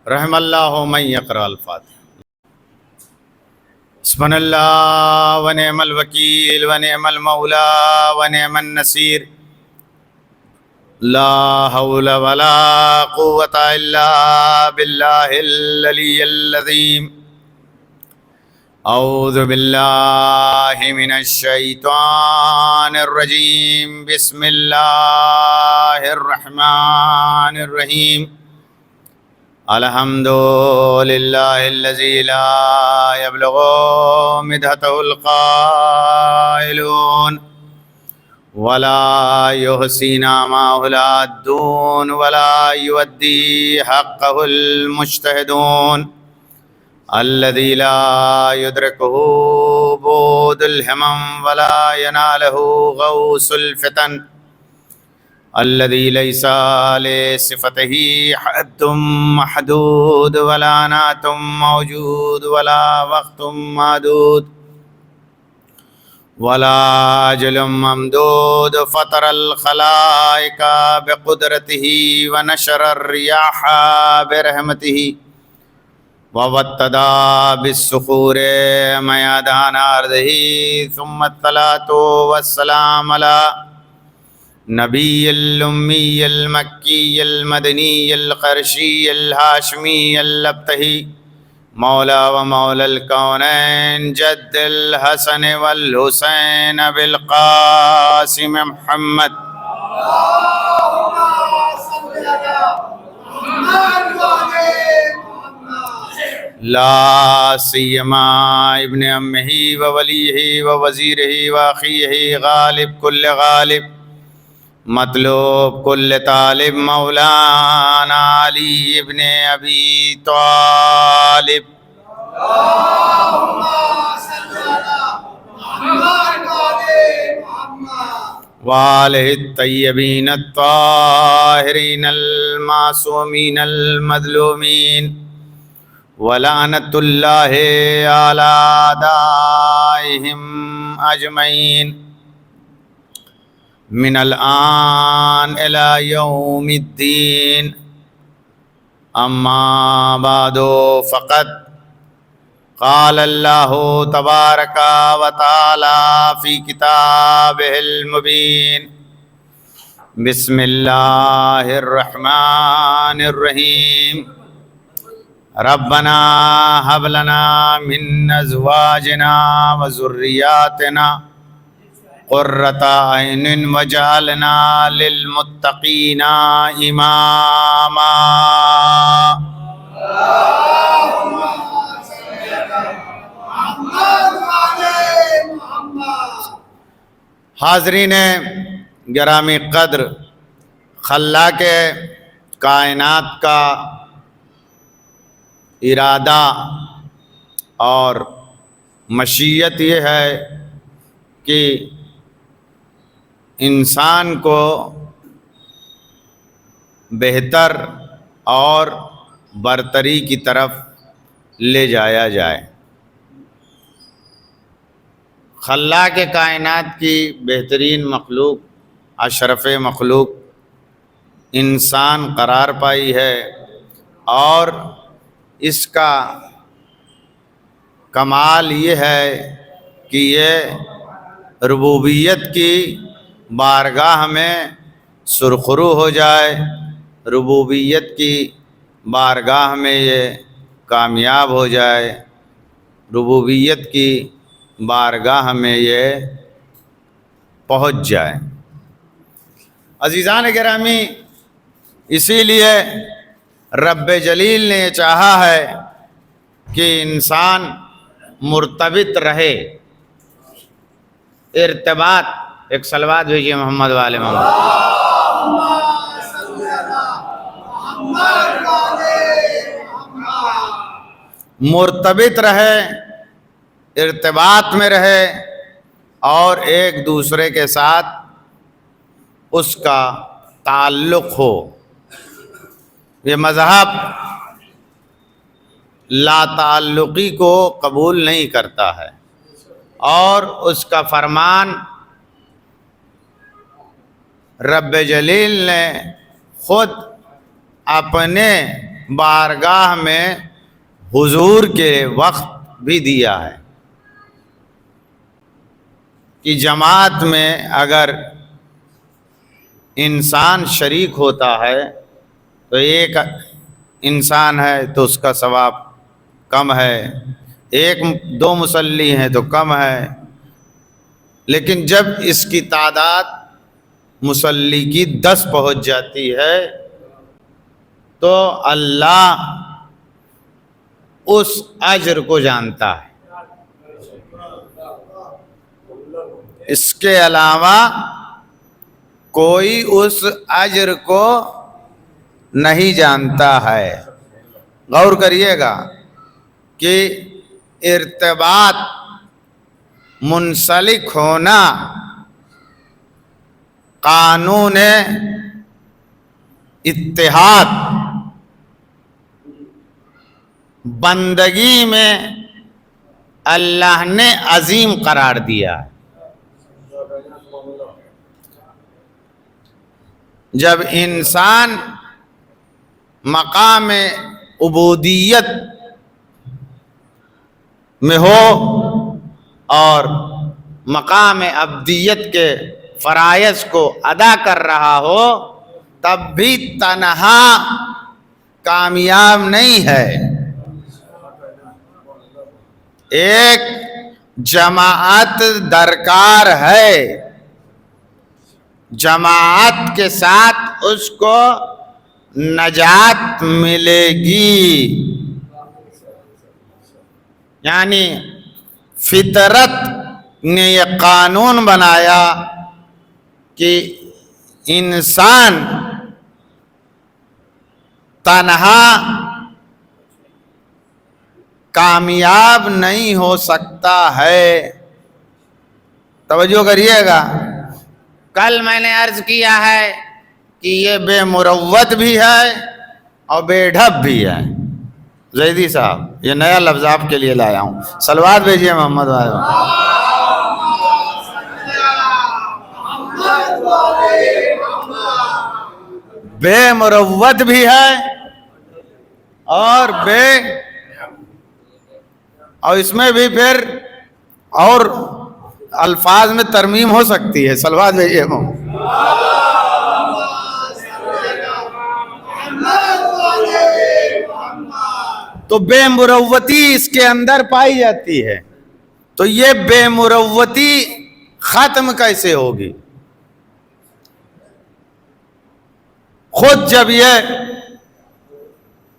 رحم اللہ من یقرأ الفاتحہ۔ حسبنا اللہ ونعم الوکیل ونعم المولا ونعم النصیر، لا حول ولا قوة الا باللہ العلی العظیم۔ اعوذ باللہ من الشیطان الرجیم، بسم اللہ الرحمن الرحیم۔ الحمد للہ الذی لا یبلغ مدحتہ القائلون ولا یحصی نعمہ العادون ولا یؤدی حقہ المجتہدون، الذی لا یدرکہ بعد الہمم ولا ینالہ غوث الفتن، الذی لیس لصفتہ حد محدود ولا نعت موجود ولا وقت معدود ولا اجل ممدود، فطر الخلائق بقدرتہ ونشر الریاح برحمتہ ووطد بالصخور میادان ارضہ، ثم الصلاۃ والسلام علی نبی الامی المکی المدنی القرشی الہاشمی اللبتہی، مولا و مولا الکونین جد الحسن والحسین بالقاسم محمد، لا سیما ابن امہ و ولیہ و وزیرہ و اخیہ غالب کل غالب، مطلوب کل طالب، مولانا علی ابن ابی طالب، وآلہ الطیبین الطاہرین المعصومین المظلومین، ولعنۃ اللہ علی اعدائہم اجمعین، من الآن الی یوم الدین۔ اما بعد فقد قال اللہ تبارک و تعالی فی کتابہ المبین، بسم اللہ الرحمن الرحیم، ربنا هب لنا من ازواجنا وذریاتنا قرۃ اعین وجعلنا للمتقین اماما۔ حاضرین گرامی قدر، خلاق کائنات کا ارادہ اور مشیت یہ ہے کہ انسان کو بہتر اور برتری کی طرف لے جایا جائے۔ خلاق کائنات کی بہترین مخلوق، اشرف مخلوق انسان قرار پائی ہے، اور اس کا کمال یہ ہے کہ یہ ربوبیت کی بارگاہ میں سرخرو ہو جائے، ربوبیت کی بارگاہ میں یہ کامیاب ہو جائے، ربوبیت کی بارگاہ میں یہ پہنچ جائے۔ عزیزان گرامی، اسی لیے رب جلیل نے چاہا ہے کہ انسان مرتبط رہے، ارتباط، ایک صلوات بھیجیے محمد والے محمد، مرتبط رہے، ارتباط میں رہے، اور ایک دوسرے کے ساتھ اس کا تعلق ہو۔ یہ مذہب لا تعلقی کو قبول نہیں کرتا ہے، اور اس کا فرمان رب جلیل نے خود اپنے بارگاہ میں حضور کے وقت بھی دیا ہے کہ جماعت میں اگر انسان شریک ہوتا ہے تو ایک انسان ہے تو اس کا ثواب کم ہے، ایک دو مصلی ہیں تو کم ہے، لیکن جب اس کی تعداد مصلی کی 10 پہنچ جاتی ہے تو اللہ اس اجر کو جانتا ہے، اس کے علاوہ کوئی اس اجر کو نہیں جانتا ہے۔ غور کریے گا کہ ارتباط، منسلک ہونا قانون اتحاد بندگی میں اللہ نے عظیم قرار دیا۔ جب انسان مقام عبودیت میں ہو اور مقام عبدیت کے فرائض کو ادا کر رہا ہو تب بھی تنہا کامیاب نہیں ہے، ایک جماعت درکار ہے، جماعت کے ساتھ اس کو نجات ملے گی۔ یعنی فطرت نے یہ قانون بنایا کہ انسان تنہا کامیاب نہیں ہو سکتا ہے۔ توجہ کریے گا، کل میں نے عرض کیا ہے کہ یہ بے مروت بھی ہے اور بے ڈھب بھی ہے۔ زیدی صاحب یہ نیا لفظ آپ کے لیے لایا ہوں، صلوات بھیجیے محمد والے۔ بے مروت بھی ہے اور اور اس میں بھی پھر اور الفاظ میں ترمیم ہو سکتی ہے۔ صلوات بھیجیے محمد۔ تو بے مروتی اس کے اندر پائی جاتی ہے، تو یہ بے مروتی ختم کیسے ہوگی؟ خود جب یہ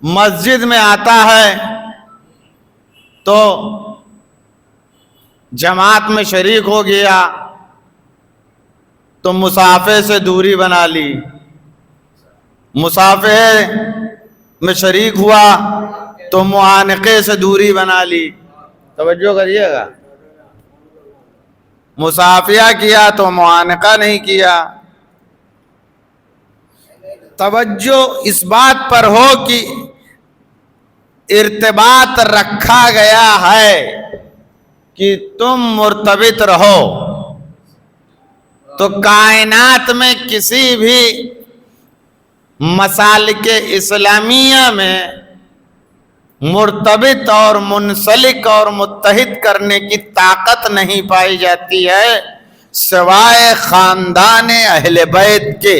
مسجد میں آتا ہے تو جماعت میں شریک ہو گیا تو مصافحے سے دوری بنا لی، مصافحے میں شریک ہوا تو معانقے سے دوری بنا لی۔ توجہ کریے گا، مصافحہ کیا تو معانقہ نہیں کیا۔ توجہ اس بات پر ہو کہ ارتباط رکھا گیا ہے کہ تم مرتبط رہو، تو کائنات میں کسی بھی مسالک اسلامیہ میں مرتبط اور منسلک اور متحد کرنے کی طاقت نہیں پائی جاتی ہے سوائے خاندان اہل بیت کے۔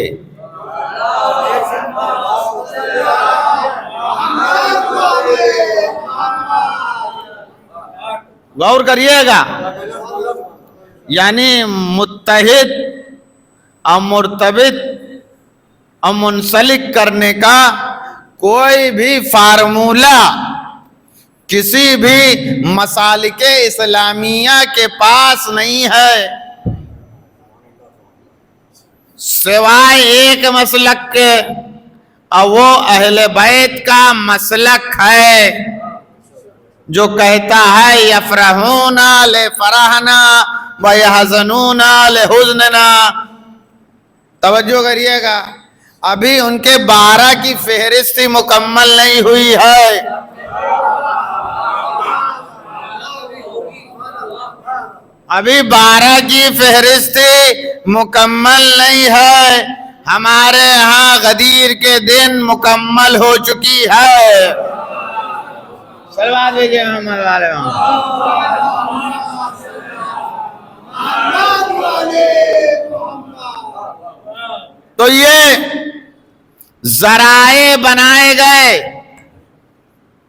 غور کریے گا، یعنی متحد اور مرتبط اور منسلک کرنے کا کوئی بھی فارمولہ کسی بھی مسالک اسلامیہ کے پاس نہیں ہے سوائے ایک مسلک کے، اور وہ اہل بیت کا مسلک ہے جو کہتا ہے یفرحون لفرحنا ویحزنون لحزننا۔ توجہ کریے گا، ابھی ان کے 12 کی فہرست مکمل نہیں ہوئی ہے، ابھی 12 کی فہرست مکمل نہیں ہے، ہمارے ہاں غدیر کے دن مکمل ہو چکی ہے۔ صلوات بھیجئے محمد والے تو یہ ذرائع بنائے گئے،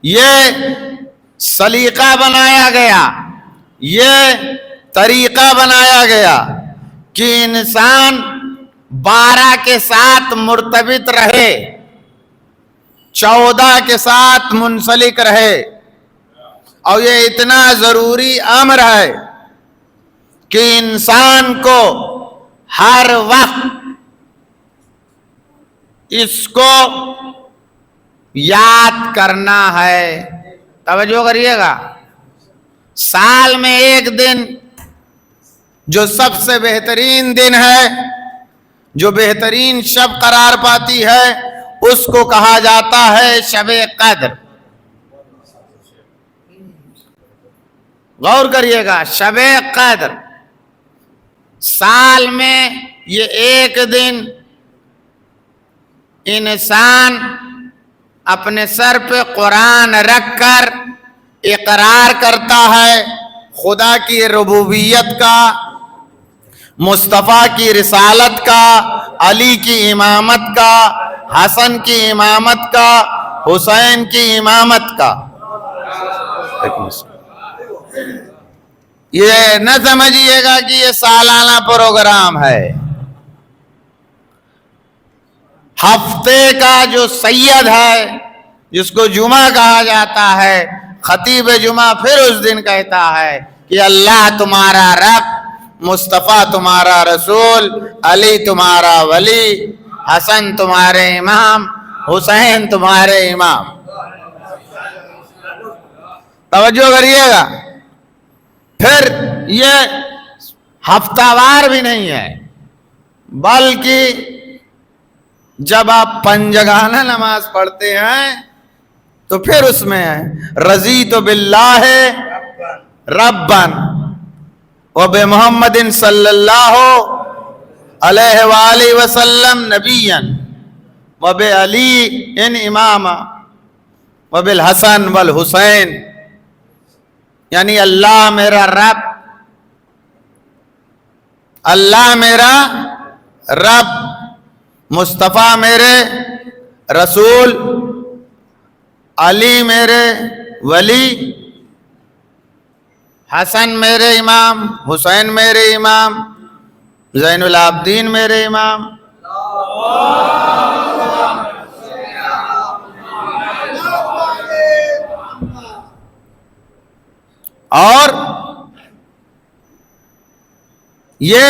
یہ سلیقہ بنایا گیا، یہ طریقہ بنایا گیا کہ انسان 12 کے ساتھ مرتبط رہے، 14 کے ساتھ منسلک رہے، اور یہ اتنا ضروری امر ہے کہ انسان کو ہر وقت اس کو یاد کرنا ہے۔ توجہ کریے گا، سال میں ایک دن جو سب سے بہترین دن ہے، جو بہترین شب قرار پاتی ہے، اس کو کہا جاتا ہے شب قدر۔ غور کریے گا، شب قدر سال میں یہ ایک دن انسان اپنے سر پہ قرآن رکھ کر اقرار کرتا ہے خدا کی ربوبیت کا، مصطفیٰ کی رسالت کا، علی کی امامت کا، حسن کی امامت کا، حسین کی امامت کا۔ یہ نہ سمجھیے گا کہ یہ سالانہ پروگرام ہے۔ ہفتے کا جو سید ہے، جس کو جمعہ کہا جاتا ہے، خطیب جمعہ پھر اس دن کہتا ہے کہ اللہ تمہارا رب، مصطفیٰ تمہارا رسول، علی تمہارا ولی، حسن تمہارے امام، حسین تمہارے امام۔ توجہ کریے گا، پھر یہ ہفتہ وار بھی نہیں ہے، بلکہ جب آپ پنجگانہ نماز پڑھتے ہیں تو پھر اس میں ہے رضیت باللہ ربًا وبمحمد صلی اللہ علیہ وآلہ وسلم نبیًا وبعلی اماما وبالحسن والحسین، یعنی اللہ میرا رب، اللہ میرا رب، مصطفیٰ میرے رسول، علی میرے ولی، حسن میرے امام، حسین میرے امام، زین العابدین میرے امام۔ اور یہ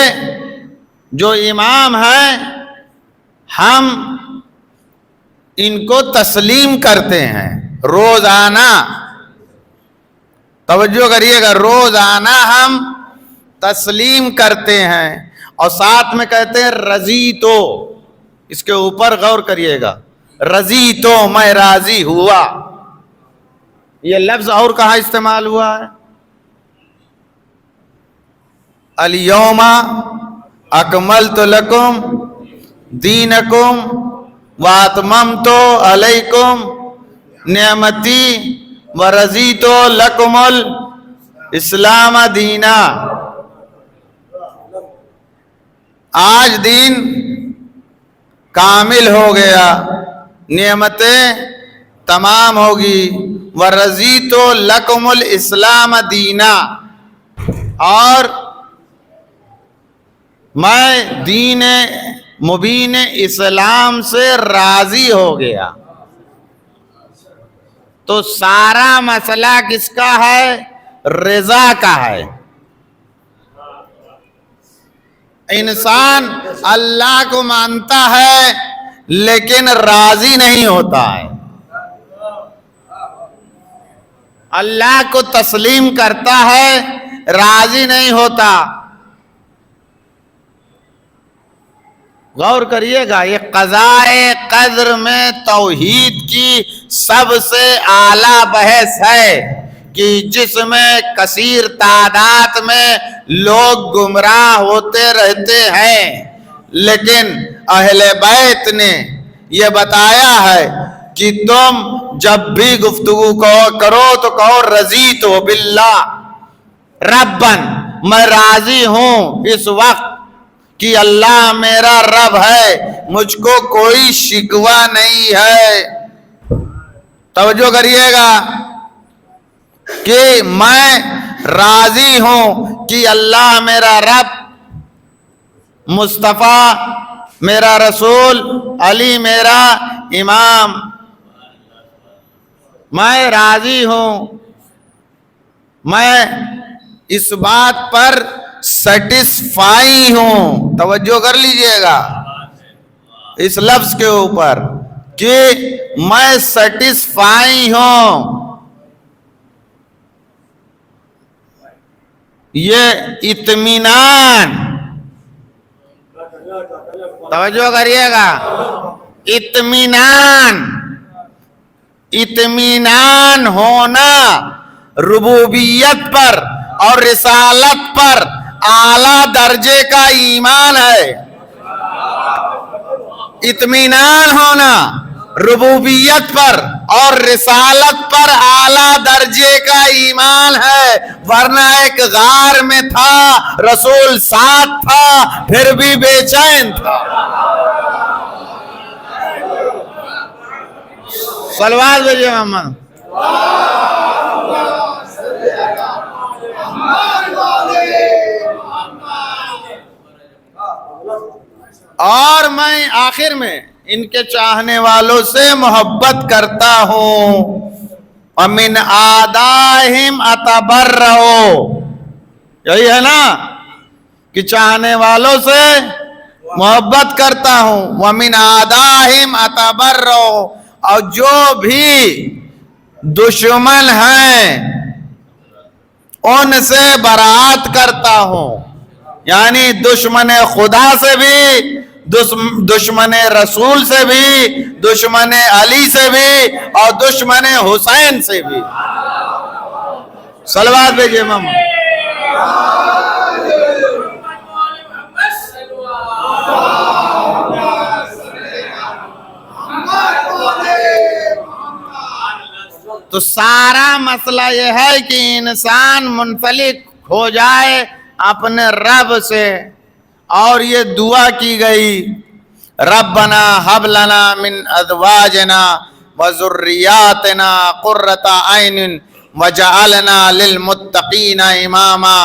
جو امام ہیں، ہم ان کو تسلیم کرتے ہیں روزانہ۔ توجہ کریے گا، روزانہ ہم تسلیم کرتے ہیں، اور ساتھ میں کہتے ہیں رضیتو، اس کے اوپر غور کریے گا، رضیتو میں راضی ہوا۔ یہ لفظ اور کہاں استعمال ہوا ہے؟ الیوم اکملت لکم دینکم واتممت علیکم نعمتی ورضیت لکم الاسلام دینا۔ آج دین کامل ہو گیا، نعمتیں تمام ہوگی، ورضیت لکم الاسلام دینا، اور میں دین مبین اسلام سے راضی ہو گیا۔ تو سارا مسئلہ کس کا ہے؟ رضا کا ہے۔ انسان اللہ کو مانتا ہے لیکن راضی نہیں ہوتا ہے، اللہ کو تسلیم کرتا ہے، راضی نہیں ہوتا۔ غور کریے گا، یہ قضاء قدر میں توحید کی سب سے اعلیٰ بحث ہے کہ جس میں کثیر تعداد میں لوگ گمراہ ہوتے رہتے ہیں، لیکن اہل بیت نے یہ بتایا ہے کہ تم جب بھی گفتگو کرو تو کہو رضیت باللہ ربن، میں راضی ہوں اس وقت کہ اللہ میرا رب ہے، مجھ کو کوئی شکوہ نہیں ہے۔ توجہ کریے گا کہ میں راضی ہوں کہ اللہ میرا رب، مصطفیٰ میرا رسول، علی میرا امام، میں راضی ہوں، میں اس بات پر سیٹسفائی ہوں۔ توجہ کر لیجئے گا اس لفظ کے اوپر کہ میں سیٹسفائی ہوں۔ یہ اطمینان، توجہ کریے گا، اطمینان ہونا ربوبیت پر اور رسالت پر اعلیٰ درجے کا ایمان ہے۔ اطمینان ہونا ربوبیت پر اور رسالت پر اعلیٰ درجے کا ایمان ہے، ورنہ ایک غار میں تھا، رسول ساتھ تھا، پھر بھی بے چین تھا۔ صلوات بھیجئے محمد۔ اور میں آخر میں ان کے چاہنے والوں سے محبت کرتا ہوں۔ وَمِنْ آدَائِهِمْ أَتَبَرَّأُ، یہی ہے نا کہ چاہنے والوں سے محبت کرتا ہوں۔ وَمِنْ آدَائِهِمْ أَتَبَرَّأُ، اور جو بھی دشمن ہیں ان سے برات کرتا ہوں، یعنی دشمن خدا سے بھی، دشمن رسول سے بھی، دشمن علی سے بھی، اور دشمن حسین سے بھی۔ صلوات بھیجئے محمد۔ تو سارا مسئلہ یہ ہے کہ انسان منسلک ہو جائے اپنے رب سے، اور یہ دعا کی گئی ربنا ہب لنا من ازواجنا وذریاتنا قرۃ اعین وجعلنا للمتقین اماما،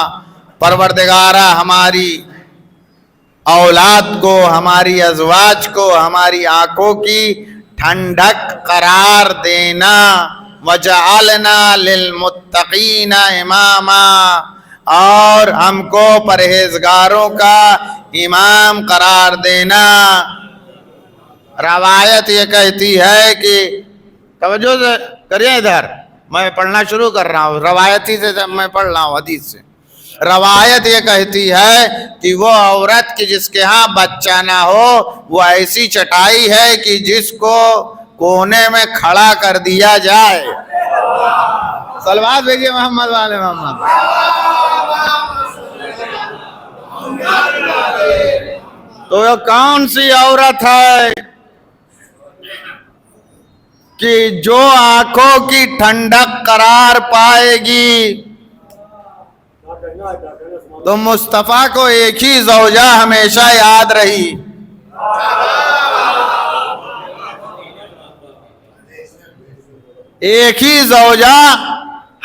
پروردگارہ ہماری اولاد کو، ہماری ازواج کو ہماری آنکھوں کی ٹھنڈک قرار دینا، وجعلنا للمتقین اماما، اور ہم کو پرہیزگاروں کا امام قرار دینا۔ روایت یہ کہتی ہے کہ، توجہ سے کریے ادھر، میں پڑھنا شروع کر رہا ہوں، روایتی سے میں پڑھ رہا ہوں حدیث سے۔ روایت یہ کہتی ہے کہ وہ عورت کی جس کے ہاں بچہ نہ ہو، وہ ایسی چٹائی ہے کہ جس کو کونے میں کھڑا کر دیا جائے۔ صلوات بھیجئے محمد والے محمد۔ تو یہ کون سی عورت ہے کہ جو آنکھوں کی ٹھنڈک قرار پائے گی؟ تو مصطفیٰ کو ایک ہی زوجہ ہمیشہ یاد رہی، ایک ہی زوجہ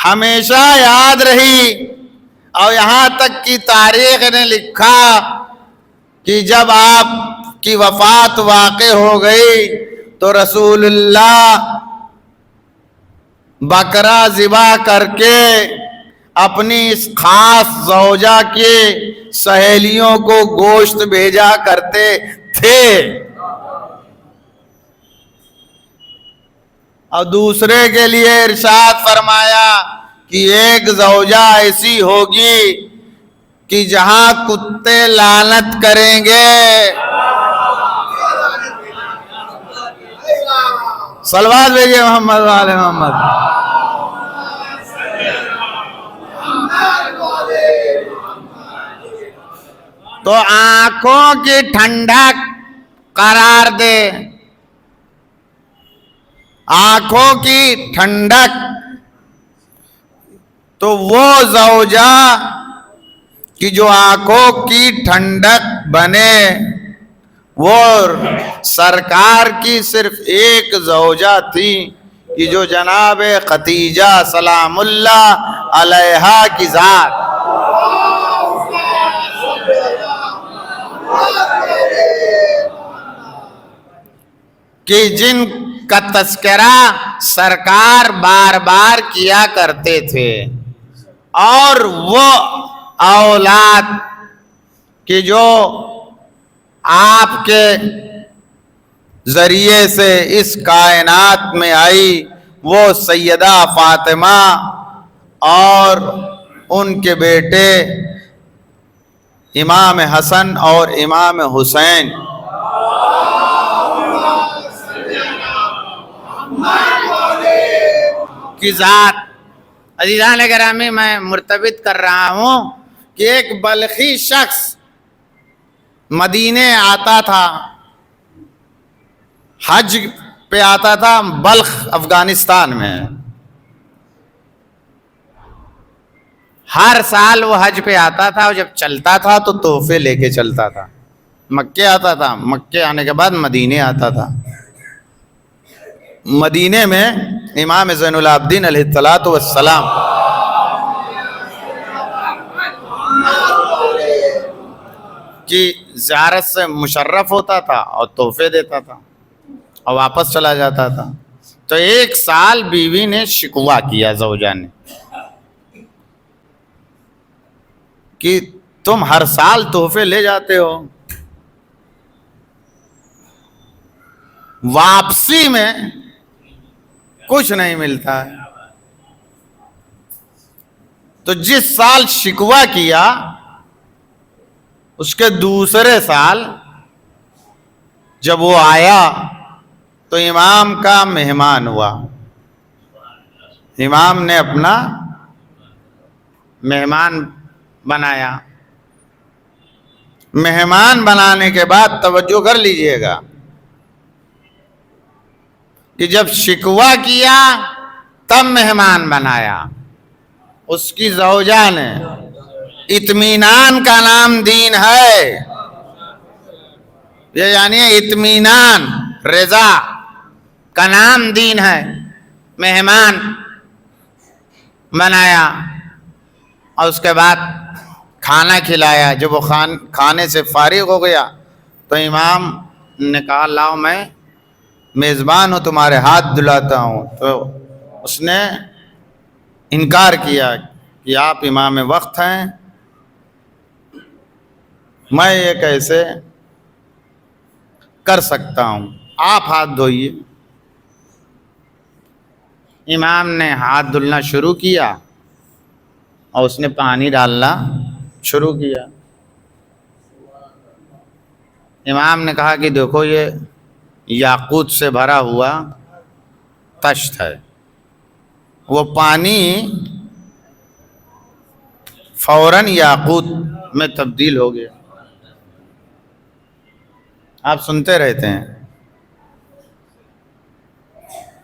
ہمیشہ یاد رہی، اور یہاں تک کہ تاریخ نے لکھا کہ جب آپ کی وفات واقع ہو گئی تو رسول اللہ بکرا ذبح کر کے اپنی اس خاص زوجہ کے سہیلیوں کو گوشت بھیجا کرتے تھے، اور دوسرے کے لیے ارشاد فرمایا کہ ایک زوجہ ایسی ہوگی کہ جہاں کتے لعنت کریں گے۔ صلوات بھیجئے محمد والے محمد۔ تو آنکھوں کی ٹھنڈک قرار دے، آنکھوں کی ٹھنڈک، تو وہ زوجہ کہ جو آنکھوں کی ٹھنڈک بنے، وہ سرکار کی صرف ایک زوجہ تھی کہ جو جناب خدیجہ سلام اللہ علیہا کی ذات، کہ جن کا تذکرہ سرکار بار بار کیا کرتے تھے، اور وہ اولاد کہ جو آپ کے ذریعے سے اس کائنات میں آئی، وہ سیدہ فاطمہ اور ان کے بیٹے امام حسن اور امام حسین کی ذات۔ عزیزان گرامی، میں مرتبط کر رہا ہوں کہ ایک بلخی شخص مدینے آتا تھا، حج پہ آتا تھا، بلخ افغانستان میں، ہر سال وہ حج پہ آتا تھا، اور جب چلتا تھا تو تحفے لے کے چلتا تھا۔ مکے آتا تھا، مکے آنے کے بعد مدینے آتا تھا۔ مدینے میں امام زین العابدین علیہ الصلوۃ والسلام کی زیارت سے مشرف ہوتا تھا اور تحفے دیتا تھا اور واپس چلا جاتا تھا۔ تو ایک سال بیوی نے شکوہ کیا، زوجہ نے، کہ تم ہر سال تحفے لے جاتے ہو، واپسی میں کچھ نہیں ملتا ہے۔ تو جس سال شکوہ کیا، اس کے دوسرے سال جب وہ آیا تو امام کا مہمان ہوا، امام نے اپنا مہمان بنایا۔ مہمان بنانے کے بعد توجہ کر لیجئے گا کہ جب شکوہ کیا تب مہمان بنایا، اس کی زوجہ نے، اطمینان کا نام دین ہے، یہ یعنی اطمینان، رضا کا نام دین ہے۔ مہمان بنایا اور اس کے بعد کھانا کھلایا۔ جب وہ کھانے سے فارغ ہو گیا تو امام نے کہا لاؤ میں میزبان ہوں، تمہارے ہاتھ دھلاتا ہوں۔ تو اس نے انکار کیا کہ آپ امام وقت ہیں، میں یہ کیسے کر سکتا ہوں، آپ ہاتھ دھوئیے۔ امام نے ہاتھ دھلنا شروع کیا اور اس نے پانی ڈالنا شروع کیا۔ امام نے کہا کہ دیکھو یہ یاقوت سے بھرا ہوا طشت ہے۔ وہ پانی فوراً یاقوت میں تبدیل ہو گیا۔ آپ سنتے رہتے ہیں۔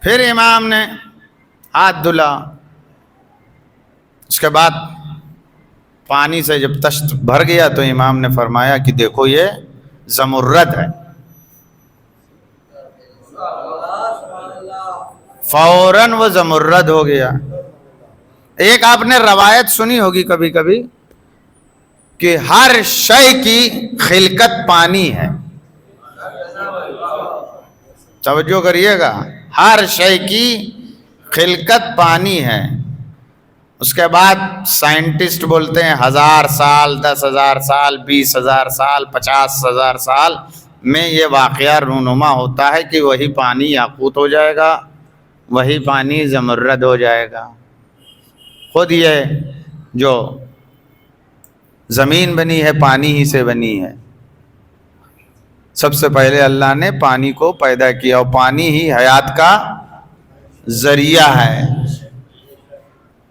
پھر امام نے ہاتھ دھلا، اس کے بعد پانی سے جب طشت بھر گیا تو امام نے فرمایا کہ دیکھو یہ زمرد ہے۔ فوراً وہ زمرد ہو گیا۔ ایک آپ نے روایت سنی ہوگی کبھی کبھی کہ ہر شے کی خلقت پانی ہے۔ توجہ کریے گا، ہر شے کی خلقت پانی ہے۔ اس کے بعد سائنٹسٹ بولتے ہیں 1000 سال، 10,000 سال، 20,000 سال، 50,000 سال میں یہ واقعہ رونما ہوتا ہے کہ وہی پانی یاقوت ہو جائے گا، وہی پانی زمرد ہو جائے گا۔ خود یہ جو زمین بنی ہے پانی ہی سے بنی ہے۔ سب سے پہلے اللہ نے پانی کو پیدا کیا، اور پانی ہی حیات کا ذریعہ ہے۔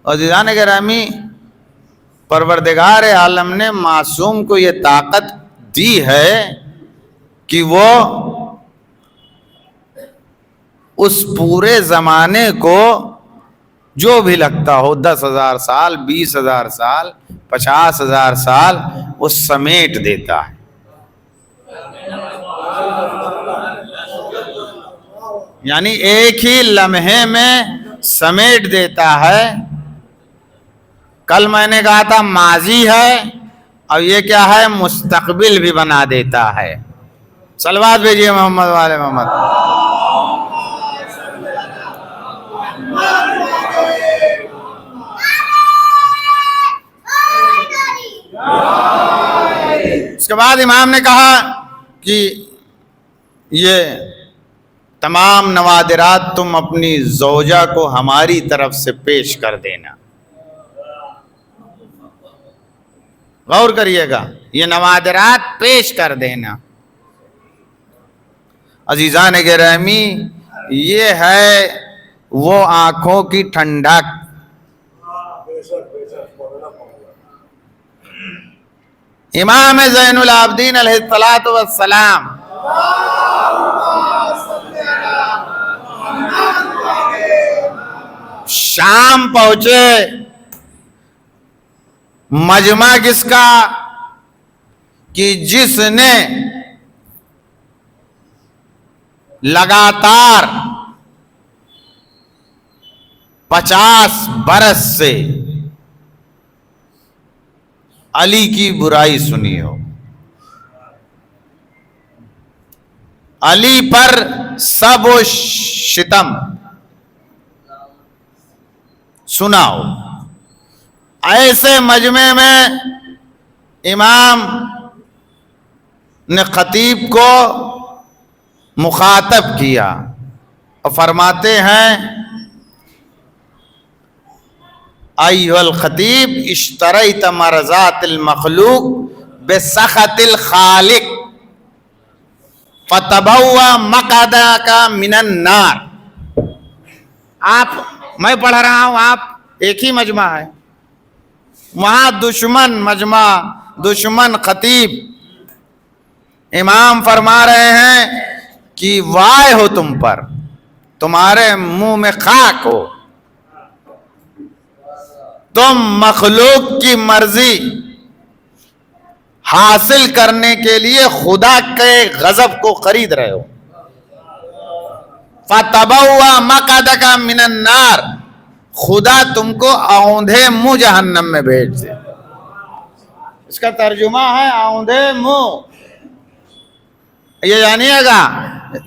اور عزیزان گرامی، پروردگار عالم نے معصوم کو یہ طاقت دی ہے کہ وہ اس پورے زمانے کو جو بھی لگتا ہو 10,000 سال 20,000 سال 50,000 سال وہ سمیٹ دیتا ہے. یعنی ایک ہی لمحے میں سمیٹ دیتا ہے. کل میں نے کہا تھا ماضی ہے، اور یہ کیا ہے، مستقبل بھی بنا دیتا ہے. صلوات بھیجیے محمد والے محمد. اس کے بعد امام نے کہا کہ یہ تمام نوادرات تم اپنی زوجہ کو ہماری طرف سے پیش کر دینا. غور کریے گا، یہ نوادرات پیش کر دینا. عزیزان گرامی، یہ ہے وہ آنکھوں کی ٹھنڈک. امام زین العابدین علیہ الصلوۃ والسلام شام پہنچے. مجمع کس کا؟ کہ جس نے لگاتار 50 برس سے علی کی برائی سنی ہو، علی پر سب و شتم سنا ہو. ایسے مجمع میں امام نے خطیب کو مخاطب کیا اور فرماتے ہیں ایھا الخطیب اشتریت مرضات المخلوق بسخط الخالق فتبوأ مقعدک من النار. آپ، میں پڑھ رہا ہوں، آپ ایک ہی مجمع ہے، وہاں دشمن مجمع، دشمن خطیب. امام فرما رہے ہیں کہ وائے ہو تم پر، تمہارے منہ میں خاک ہو، تم مخلوق کی مرضی حاصل کرنے کے لیے خدا کے غضب کو خرید رہے ہو. فَتَبَوَّأَ مَقْعَدَكَ مِنَ النَّارِ، خدا تم کو آؤندھے منہ جہنم میں بھیج دے. اس کا ترجمہ ہے آؤندھے منہ. یہ جانیے گا،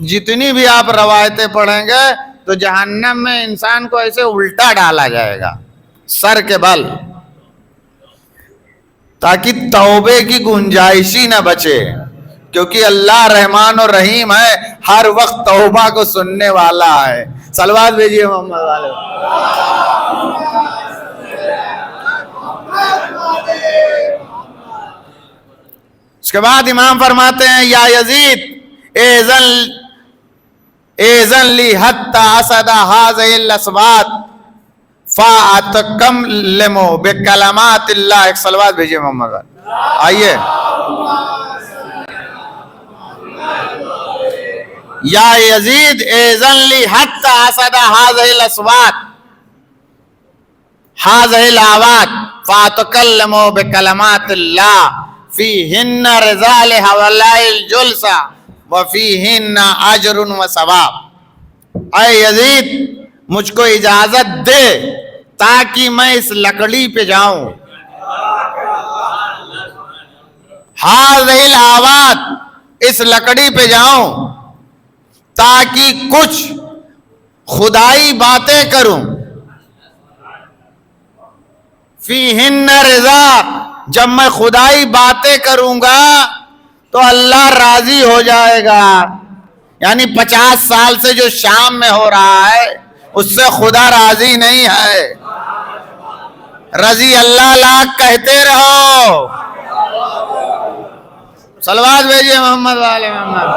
جتنی بھی آپ روایتیں پڑھیں گے تو جہنم میں انسان کو ایسے الٹا ڈالا جائے گا سر کے بل، تاکہ توبے کی گنجائش ہی نہ بچے، کیونکہ اللہ رحمان و رحیم ہے، ہر وقت توبہ کو سننے والا ہے. صلوات بھیجیے محمد والے. اس کے بعد امام فرماتے ہیں یا یزید ایذن لی حتی اسد هذه الاصوات فاتکلم بکلمات اللہ. ایک صلوات بھیجیے محمد والے. آئیے. یا یزید ایذن لی حتی اسد هذه الاصوات هذه الاوات فاتکلم بکلمات اللہ فیہن رضا لہؤلاء الجلسہ وفیہن اجر و ثواب. اے یزید، مجھ کو اجازت دے تاکہ میں اس لکڑی پہ جاؤں. هذه الاوات، اس لکڑی پہ جاؤں تاکہ کچھ خدائی باتیں کروں. فیہن رضا، جب میں خدائی باتیں کروں گا تو اللہ راضی ہو جائے گا. یعنی 50 سال سے جو شام میں ہو رہا ہے اس سے خدا راضی نہیں ہے. رضی اللہ لاکھ کہتے رہو. صلوات بھیجیے محمد والے محمد.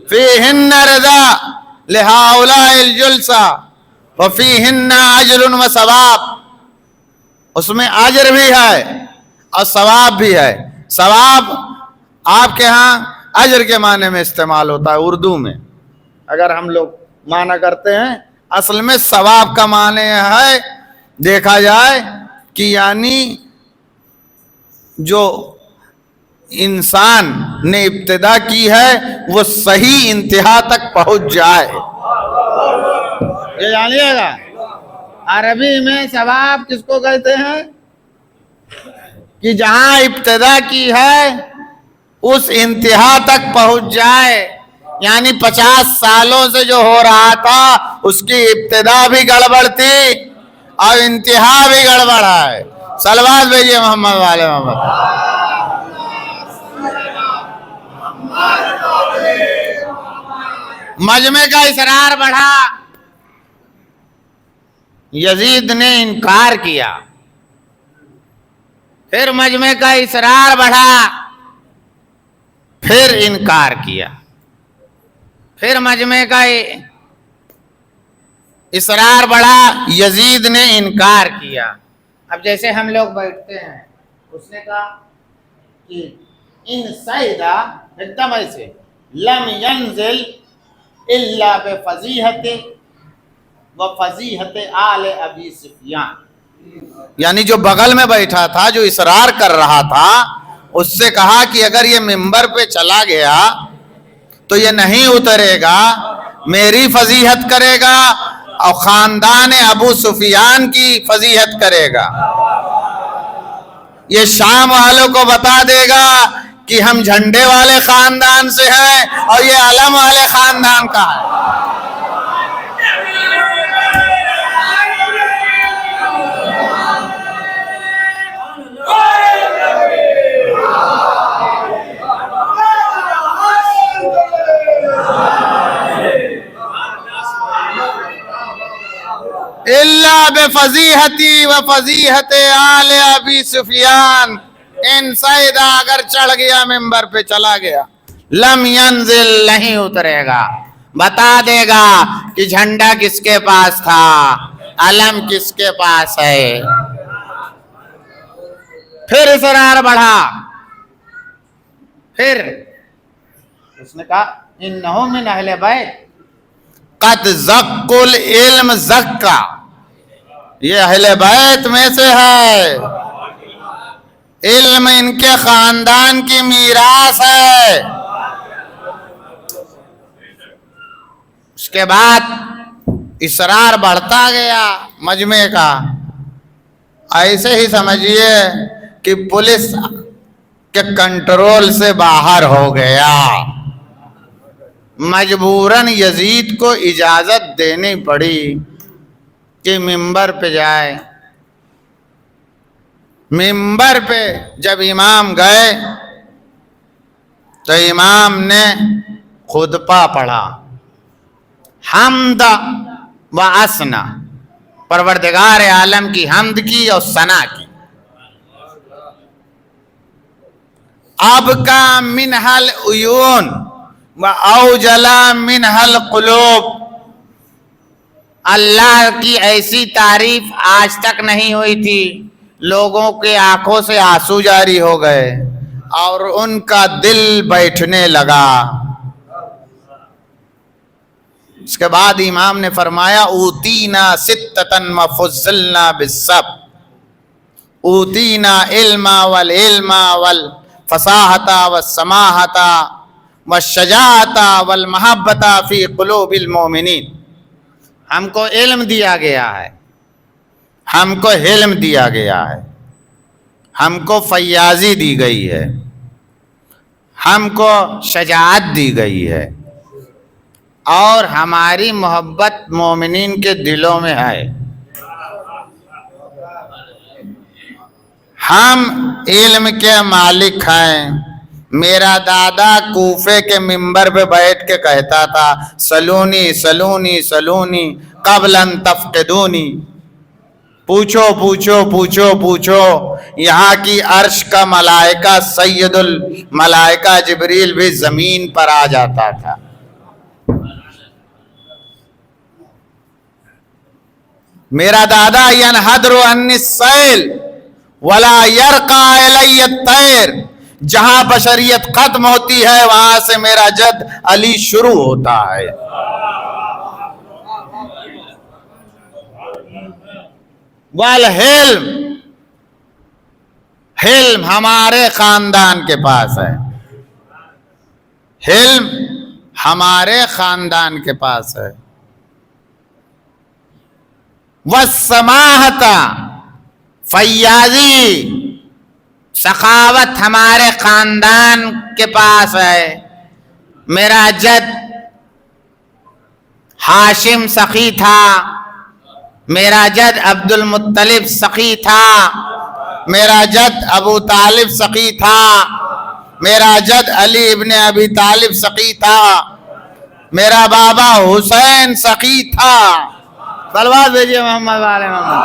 فیہن رضا لہؤلاء الجلسہ وفیہن اجر و ثواب، اس میں اجر بھی ہے اور ثواب بھی ہے۔ ثواب آپ کے ہاں اجر کے معنی میں استعمال ہوتا ہے اردو میں، اگر ہم لوگ معنی کرتے ہیں، اصل میں ثواب کا معنی ہے دیکھا جائے کہ یعنی جو انسان نے ابتدا کی ہے وہ صحیح انتہا تک پہنچ جائے۔ یہ جانیے گا عربی میں ثواب کس کو کہتے ہیں کہ جہاں ابتدا کی ہے اس انتہا تک پہنچ جائے، یعنی 50 سالوں سے جو ہو رہا تھا اس کی ابتدا بھی گڑبڑ تھی اور انتہا بھی گڑبڑ ہے۔ صلوات بھیجیے محمد والے محمد۔ مجمع کا اصرار بڑھا، یزید نے انکار کیا، پھر مجمع کا اصرار بڑھا، پھر انکار کیا، پھر مجمع کا اصرار بڑھا، یزید نے انکار کیا۔ اب جیسے ہم لوگ بیٹھتے ہیں، اس نے کہا کہ ان سیدہ ایک دم ایسے لم ینزل الا بفضیحت وفضیحت آل ابی سفیان، یعنی جو بغل میں بیٹھا تھا جو اصرار کر رہا تھا اس سے کہا کہ اگر یہ منبر پہ چلا گیا تو یہ نہیں اترے گا، میری فضیحت کرے گا اور خاندان ابو سفیان کی فضیحت کرے گا، یہ شام والوں کو بتا دے گا کہ ہم جھنڈے والے خاندان سے ہیں اور یہ علم والے خاندان کا ہے۔ اللہ بفضیحتی و فضیحت آل ابی سفیان، ان سیدہ اگر چڑھ گیا منبر پہ چلا گیا، لم ینزل نہیں اترے گا، بتا دے گا کہ جھنڈا کس کے پاس تھا، علم کس کے پاس ہے۔ پھر اصرار بڑھا، پھر اس نے کہا انہو من اہل بیت قد زق العلم زکا، یہ اہل بیت میں سے ہے، علم ان کے خاندان کی میراث ہے۔ اس کے بعد اصرار بڑھتا گیا مجمع کا، ایسے ہی سمجھیے کہ پولیس کے کنٹرول سے باہر ہو گیا، مجبوراً یزید کو اجازت دینی پڑی کہ منبر پہ جائے۔ منبر پہ جب امام گئے تو امام نے خطبہ پڑھا، حمد و اثنا، پروردگار عالم کی حمد کی اور ثنا کی۔ اب کا منہ العیون و اوجلا منہ القلوب، اللہ کی ایسی تعریف آج تک نہیں ہوئی تھی، لوگوں کے آنکھوں سے آنسو جاری ہو گئے اور ان کا دل بیٹھنے لگا۔ اس کے بعد امام نے فرمایا اوتینا ستتن وفضلنا بالسب، اوتینا علم والعلم والفصاحت والسماحت والشجاعت والمحبت فی قلوب المؤمنین، ہم کو علم دیا گیا ہے، ہم کو حلم دیا گیا ہے، ہم کو فیاضی دی گئی ہے، ہم کو شجاعت دی گئی ہے، اور ہماری محبت مومنین کے دلوں میں ہے۔ ہم علم کے مالک ہیں۔ میرا دادا کوفے کے منبر پہ بیٹھ کے کہتا تھا سلونی سلونی سلونی قبل ان تفقدونی، پوچھو پوچھو پوچھو پوچھو۔ یہاں کی عرش کا ملائکہ سید الملائکہ جبریل بھی زمین پر آ جاتا تھا۔ میرا دادا ینحدر عنی السیل ولا یرقی الی الطیر، جہاں بشریت ختم ہوتی ہے وہاں سے میرا جد علی شروع ہوتا ہے۔ والحلم، حلم ہمارے خاندان کے پاس ہے، حلم ہمارے خاندان کے پاس ہے۔ والسماحت، فیاضی، سخاوت ہمارے خاندان کے پاس ہے۔ میرا جد ہاشم سخی تھا، میرا جد عبد المطلب سخی تھا، میرا جد ابو طالب سخی تھا، میرا جد علی ابن ابی طالب سخی تھا، میرا بابا حسین سخی تھا۔ صلوات بھیجیے محمد والے محمد۔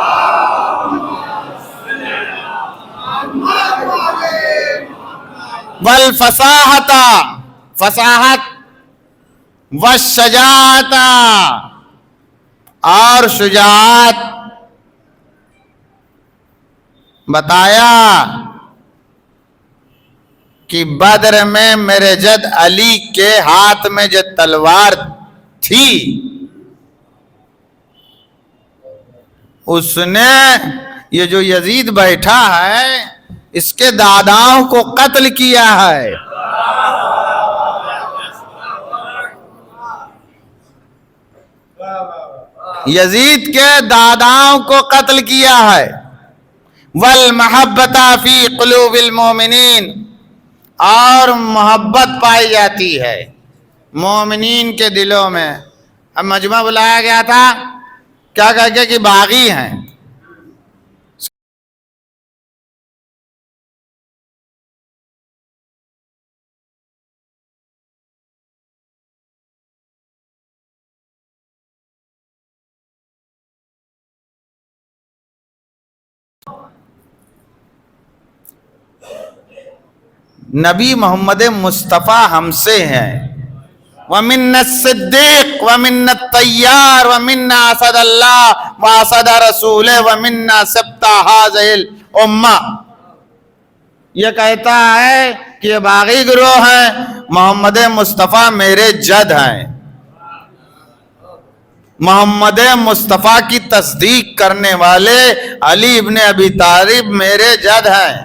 والفصاحت، فصاحت، والشجاعت، اور شجاعت۔ بتایا کہ بدر میں میرے جد علی کے ہاتھ میں جو تلوار تھی اس نے یہ جو یزید بیٹھا ہے اس کے داداؤں کو قتل کیا ہے۔ یزید کے داداؤں کو قتل کیا ہے۔ والمحبت فی قلوب المومنین، اور محبت پائی جاتی ہے مومنین کے دلوں میں۔ اب مجمع بلایا گیا تھا کیا کہہ کے کہ باغی ہیں، نبی محمد مصطفیٰ ہم سے ہیں۔ وَمِنَّ الصِّدِّيقِ وَمِنَّ الطَّيَّارِ وَمِنَّ أَسَدَ اللَّهِ وَأَسَدَ رَسُولِهِ وَمِنَّ سِبْطَ هَٰذِهِ الْأُمَّةِ، یہ کہتا ہے کہ یہ باغی گروہ ہیں، محمد مصطفیٰ میرے جد ہیں۔ محمد مصطفیٰ کی تصدیق کرنے والے علی ابن ابی طالب میرے جد ہیں۔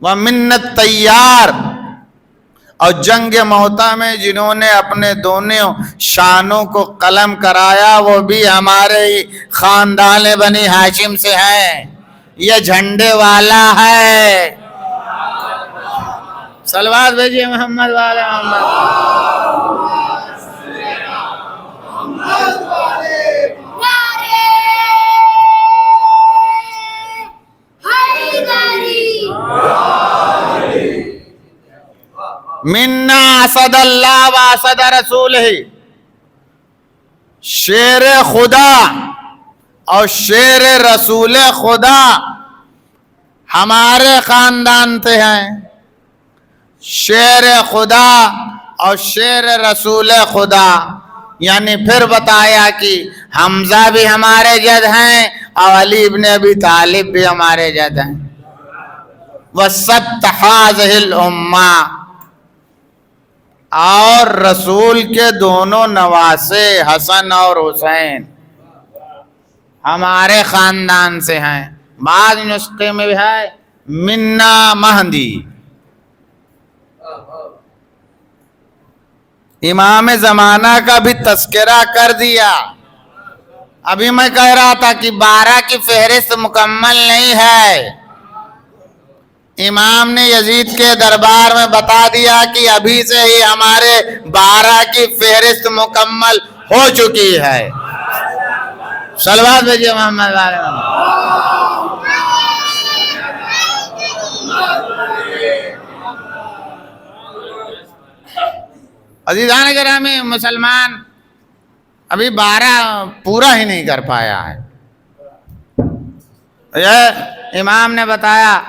وَمِنَّ الطَّيَّارِ، اور جنگ موتا میں جنہوں نے اپنے دونوں شانوں کو قلم کرایا وہ بھی ہمارے ہی خاندان بنی ہاشم سے ہیں۔ یہ جھنڈے والا ہے۔ صلوات بھیجیے محمد والے محمد۔ منا اسد اللہ و اسد رسولہ، شیر خدا اور شیر رسول خدا ہمارے خاندان سے ہیں۔ شیر خدا اور شیر رسول خدا، یعنی پھر بتایا کہ حمزہ بھی ہمارے جد ہیں اور علی ابن ابی طالب بھی ہمارے جد ہیں۔ وَسَبْتَ هَٰذِهِ الْأُمَّةِ، اور رسول کے دونوں نواسے حسن اور حسین ہمارے خاندان سے ہیں۔ بعض نسخے میں بھی ہے منا مہدی۔ امام زمانہ کا بھی تذکرہ کر دیا۔ ابھی میں کہہ رہا تھا کہ 12 کی فہرست مکمل نہیں ہے، امام نے یزید کے دربار میں بتا دیا کہ ابھی سے ہی ہمارے 12 کی فہرست مکمل ہو چکی ہے۔ صلوات بھیجیے محمد والے محمد۔ عزیزان گرامی، مسلمان ابھی 12 پورا ہی نہیں کر پایا ہے۔ یہ امام نے بتایا،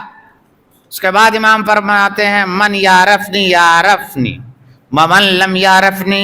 اس کے بعد امام فرماتے ہیں من یعرفنی یعرفنی ومن لم یعرفنی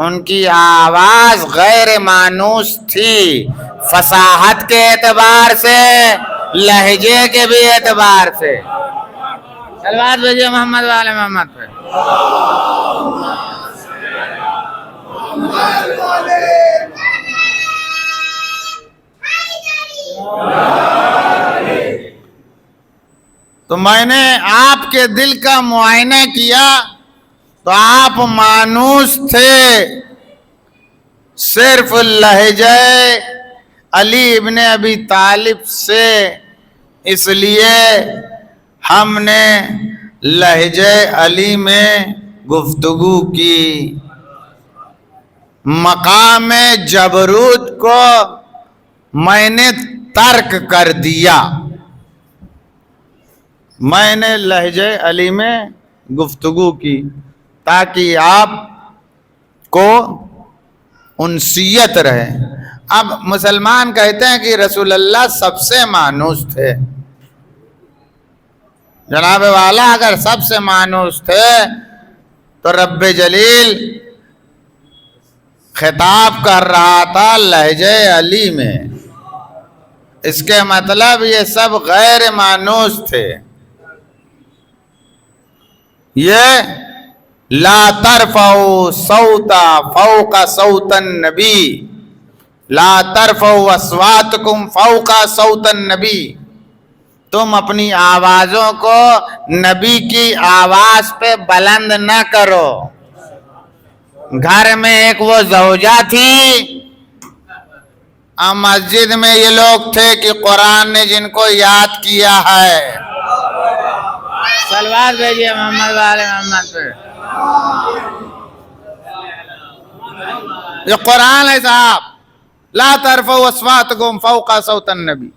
ان کی آواز غیر مانوس تھی، فصاحت کے اعتبار سے، لہجے کے بھی اعتبار سے۔ صلوات بھیجیے محمد والے محمد پہ۔ تو میں نے آپ کے دل کا معائنہ کیا تو آپ مانوس تھے، صرف لہجہ علی ابن ابی طالب سے، اس لیے ہم نے لہجہ علی میں گفتگو کی۔ مقام جبروت کو میں نے ترک کر دیا، میں نے لہجہ علی میں گفتگو کی تاکہ آپ کو انسیت رہے۔ اب مسلمان کہتے ہیں کہ رسول اللہ سب سے مانوس تھے، جناب والا اگر سب سے مانوس تھے تو رب جلیل خطاب کر رہا تھا لہجہ علی میں، اس کے مطلب یہ سب غیر مانوس تھے۔ یہ لا ترفعوا صوتا فوق صوت النبی، لا ترفعوا اصواتکم فوق صوت النبی، تم اپنی آوازوں کو نبی کی آواز پہ بلند نہ کرو۔ گھر میں ایک وہ زوجہ تھی، مسجد میں یہ لوگ تھے کہ قرآن نے جن کو یاد کیا ہے۔ صلوات بھیجیے محمد والے محمد پہ۔ یہ قرآن ہے صاحب، لا ترفعوا اصواتکم فوق صوت النبی۔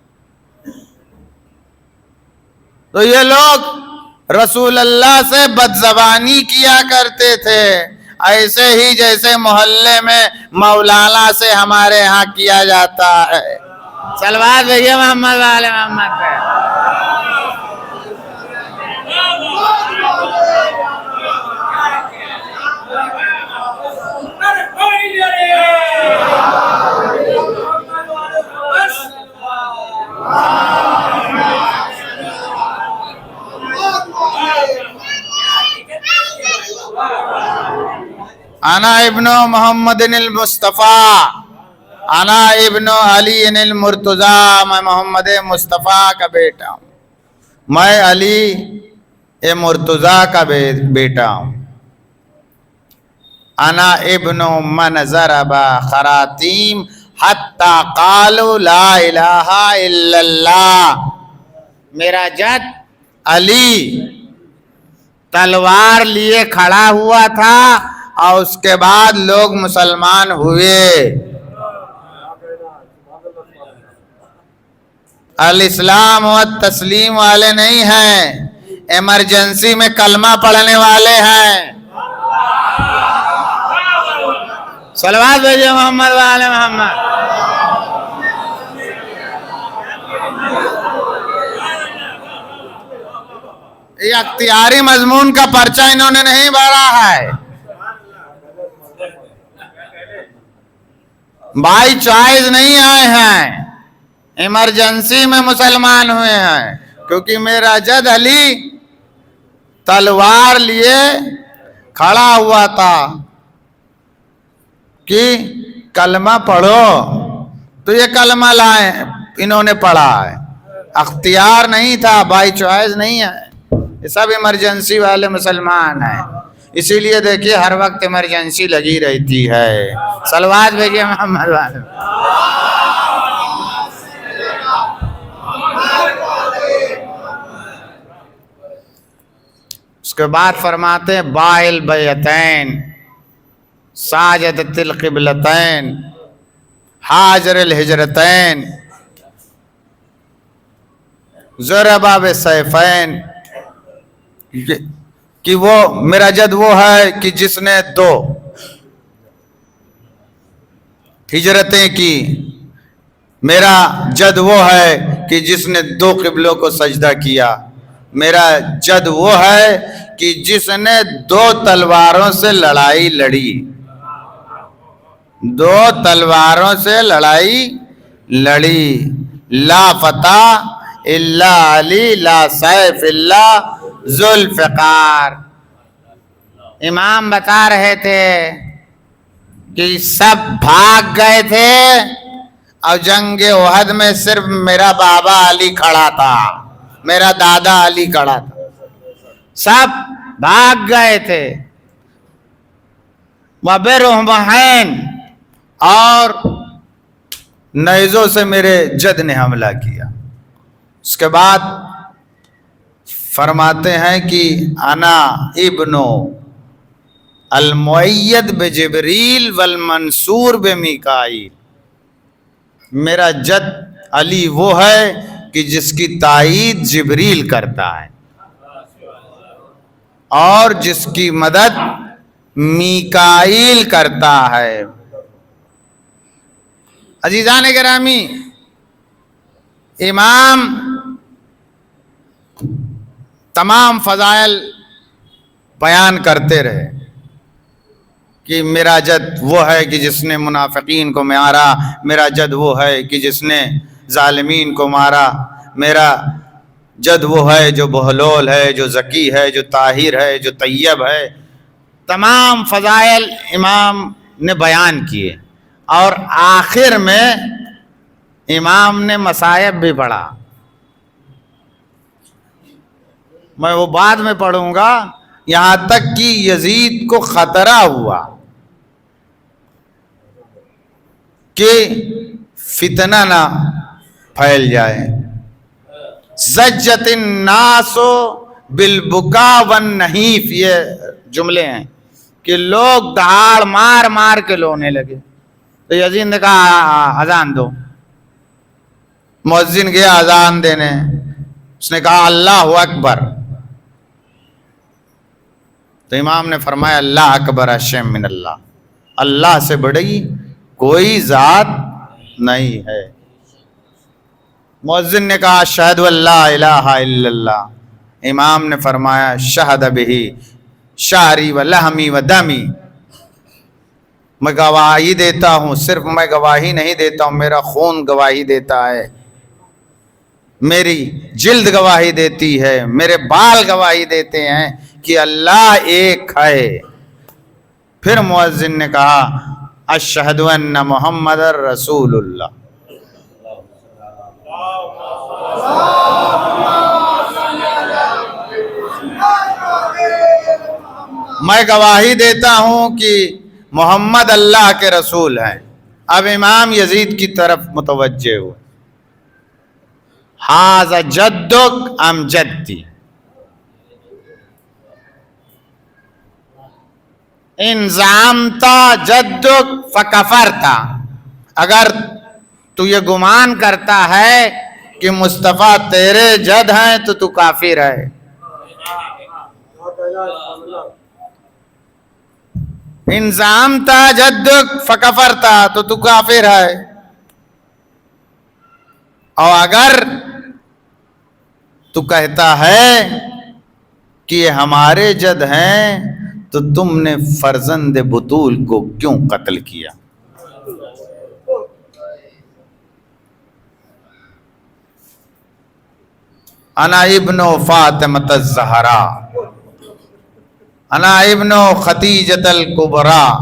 تو یہ لوگ رسول اللہ سے بدزبانی کیا کرتے تھے، ایسے ہی جیسے محلے میں مولانا سے ہمارے ہاں کیا جاتا ہے۔ صلوات بھیجیے محمد والے محمد پہ۔ انا ابن محمد المصطفیٰ، انا ابن علی المرتضیٰ، میں محمد مصطفیٰ کا بیٹا ہوں، میں علی مرتضیٰ کا بیٹا ہوں۔ انا ابن من ضرب خراتیم حتی قالوا لا الہ الا اللہ، میرا جد علی تلوار لیے کھڑا ہوا تھا اور اس کے بعد لوگ مسلمان ہوئے۔ الاسلام و تسلیم والے نہیں ہیں، ایمرجنسی میں کلمہ پڑھنے والے ہیں۔ صلوات بھیجیے محمد والے محمد۔ یہ اختیاری مضمون کا پرچہ انہوں نے نہیں بھرا ہے، بائی چوائس نہیں آئے ہیں، ایمرجنسی میں مسلمان ہوئے ہیں، کیونکہ میرا جد علی تلوار لیے کھڑا ہوا تھا کہ کلمہ پڑھو، تو یہ کلمہ لائے، انہوں نے پڑھا ہے، اختیار نہیں تھا، بائی چوائس نہیں ہے، یہ سب ایمرجنسی والے مسلمان ہیں، اسی لیے دیکھیے ہر وقت ایمرجنسی لگی رہتی ہے۔ صلوات بھیجیے محمد والے۔ اس کے بعد فرماتے ہیں بائل بیتین، ساجدت القبلتین، حاجر الحجرتین، ضربا بسیفین، کہ وہ میرا جد وہ ہے کہ جس نے 2 ہجرتیں کی، میرا جد وہ ہے کہ جس نے 2 قبلوں کو سجدہ کیا، میرا جد وہ ہے کہ جس نے 2 تلواروں سے لڑائی لڑی۔ دو تلواروں سے لڑائی لڑی، لا فتح الا علی لا سیف الا ذوالفقار۔ امام بتا رہے تھے کہ سب بھاگ گئے تھے اور جنگ احد میں صرف میرا بابا علی کھڑا تھا، میرا دادا علی کھڑا تھا، سب بھاگ گئے تھے۔ وَبِرُہْمَحَيْن، اور نیزوں سے میرے جد نے حملہ کیا۔ اس کے بعد فرماتے ہیں کہ انا ابن المؤید بجبریل والمنصور بمیکائیل، میرا جد علی وہ ہے کہ جس کی تائید جبریل کرتا ہے اور جس کی مدد میکائیل کرتا ہے۔ عزیزان گرامی، امام تمام فضائل بیان کرتے رہے کہ میرا جد وہ ہے کہ جس نے منافقین کو مارا، میرا جد وہ ہے کہ جس نے ظالمین کو مارا، میرا جد وہ ہے جو بہلول ہے، جو ذکی ہے، جو طاہر ہے، جو طیب ہے۔ تمام فضائل امام نے بیان کیے، اور آخر میں امام نے مصائب بھی پڑھا۔ میں وہ بعد میں پڑھوں گا، یہاں تک کہ یزید کو خطرہ ہوا کہ فتنہ نہ پھیل جائے۔ زجت الناس بالبکا والنحیف، یہ جملے ہیں کہ لوگ دہاڑ مار مار کے رونے لگے۔ تو یزید نے کہا اذان دو، مؤذن گیا اذان دینے، اس نے کہا اللہ اکبر، تو امام نے فرمایا اللہ اکبر اشم من اللہ، اللہ سے بڑی کوئی ذات نہیں ہے۔ مؤذن نے کہا اشہد ان لا الہ الا اللہ، امام نے فرمایا شہد بہ شعری و لحمی و دمی، میں گواہی دیتا ہوں، صرف میں گواہی نہیں دیتا ہوں، میرا خون گواہی دیتا ہے، میری جلد گواہی دیتی ہے، میرے بال گواہی دیتے ہیں کہ اللہ ایک ہے۔ پھر مؤذن نے کہا اشہد ان محمد رسول اللہ۔ میں گواہی دیتا ہوں کہ محمد اللہ کے رسول ہیں۔ اب امام یزید کی طرف متوجہ ہوئے، ھذا جدک ام جدی، ان زعمت جدک فکفرت، اگر تو یہ گمان کرتا ہے کہ مصطفیٰ تیرے جد ہیں تو تو کافر ہے۔ ان زعمت جدک فکفرت، تو کافر ہے، اور اگر تو کہتا ہے کہ یہ ہمارے جد ہیں تو تم نے فرزند بطول کو کیوں قتل کیا؟ انا ابن فاطمۃ الزہراء، انا ابن خدیجۃ الکبریٰ،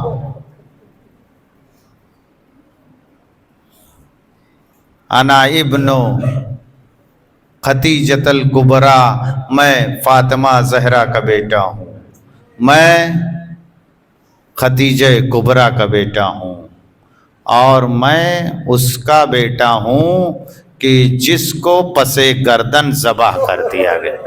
انا ابن خدیجۃ الکبریٰ، میں فاطمہ زہرا کا بیٹا ہوں، میں خدیجہ کبریٰ کا بیٹا ہوں، اور میں اس کا بیٹا ہوں کہ جس کو پس گردن ذبح کر دیا گیا۔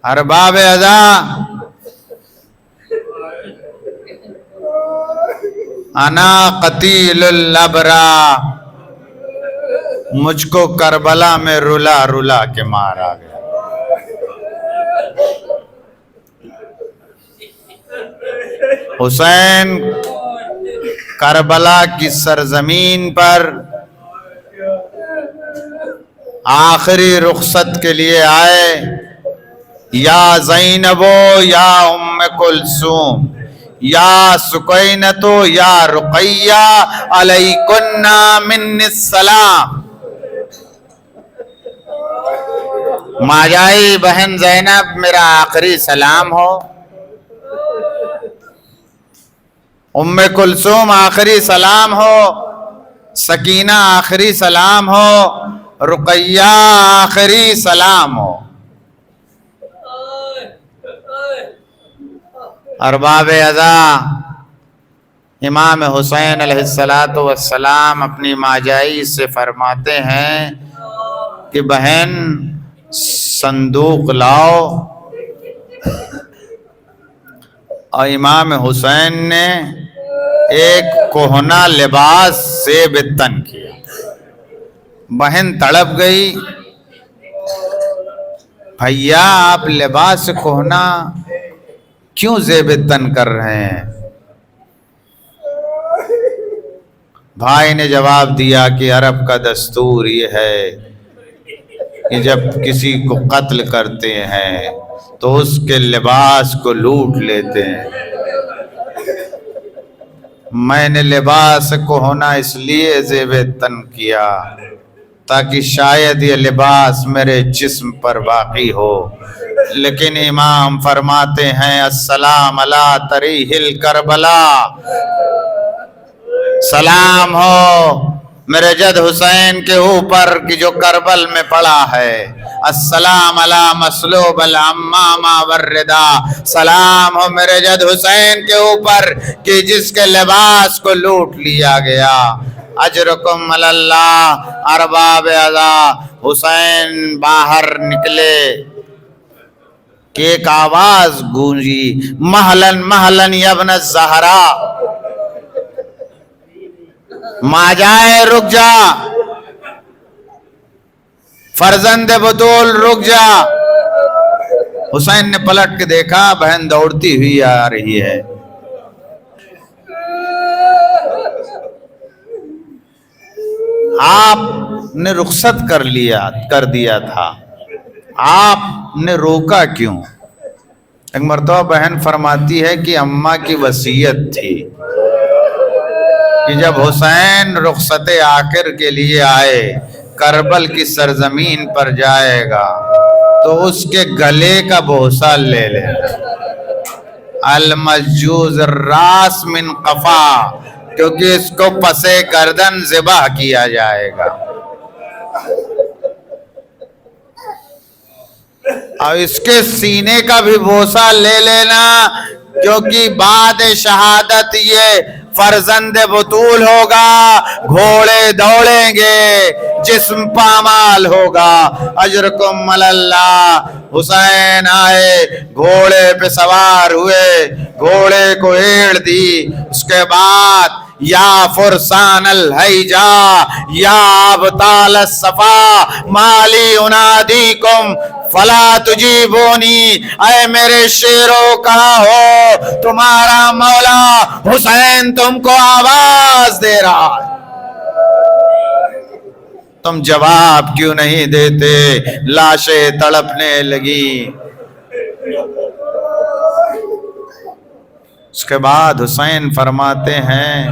ارباب ادا، انا قتیل الابرار، مجھ کو کربلا میں رلا رلا کے مارا گیا۔ حسین کربلا کی سرزمین پر آخری رخصت کے لیے آئے، یا زینب یا ام کلثوم یا سکینۃ یا رقیہ علیکن منی السلام۔ ماجائی بہن زینب میرا آخری سلام ہو، ام کلثوم آخری سلام ہو، سکینہ آخری سلام ہو، رقیہ آخری سلام ہو۔ ارباب اعضا امام حسین علیہ السلام اپنی ماجائی سے فرماتے ہیں کہ بہن صندوق لاؤ، اور امام حسین نے ایک کہنا لباس زیب تن کیا۔ بہن تڑپ گئی، بھیا آپ لباس کہنا کیوں زیب تن کر رہے ہیں؟ بھائی نے جواب دیا کہ عرب کا دستور یہ ہے کہ جب کسی کو قتل کرتے ہیں تو اس کے لباس کو لوٹ لیتے ہیں۔ میں نے لباس کہنا اس لیے زیب تن کیا تاکہ شاید یہ لباس میرے جسم پر باقی ہو، لیکن امام فرماتے ہیں السلام علی طریح الکربلا، سلام ہو میرے جد حسین کے اوپر کہ جو کربل میں پڑا ہے، السلام علی مسلوب العمامہ والردا، سلام ہو میرے جد حسین کے اوپر کہ جس کے لباس کو لوٹ لیا گیا۔ اجرکم علی اللہ۔ ارباب اعضا حسین باہر نکلے کہ ایک آواز گونجی، مہلن مہلن یبن الزہرا، ماجائے رک جا، فرزند بطول رک جا۔ حسین نے پلٹ کے دیکھا، بہن دوڑتی ہوئی آ رہی ہے۔ آپ نے رخصت کر دیا تھا، آپ نے روکا کیوں؟ ایک مرتبہ بہن فرماتی ہے کہ اماں کی وصیت تھی کہ جب حسین رخصت آخر کے لیے آئے، کربل کی سرزمین پر جائے گا تو اس کے گلے کا بوسہ لے لینا، المسجوز الراس من قفا، کیونکہ اس کو پسے گردن ذبح کیا جائے گا، اور اس کے سینے کا بھی بوسہ لے لینا، کیونکہ بعد شہادت یہ فرزند بطول ہوگا، گھوڑے دوڑیں گے، جسم پامال ہوگا۔ اجرکم علی اللہ۔ حسین آئے، گھوڑے پہ سوار ہوئے، گھوڑے کو ایڑ دی، اس کے بعد یا فرسان الحیجا یا ابطال الصفا مالی انادیکم فلا تجیبونی، اے میرے شیرو کہاں ہو؟ تمہارا مولا حسین تم کو آواز دے رہا ہے، تم جواب کیوں نہیں دیتے؟ لاشیں تڑپنے لگی۔ اس کے بعد حسین فرماتے ہیں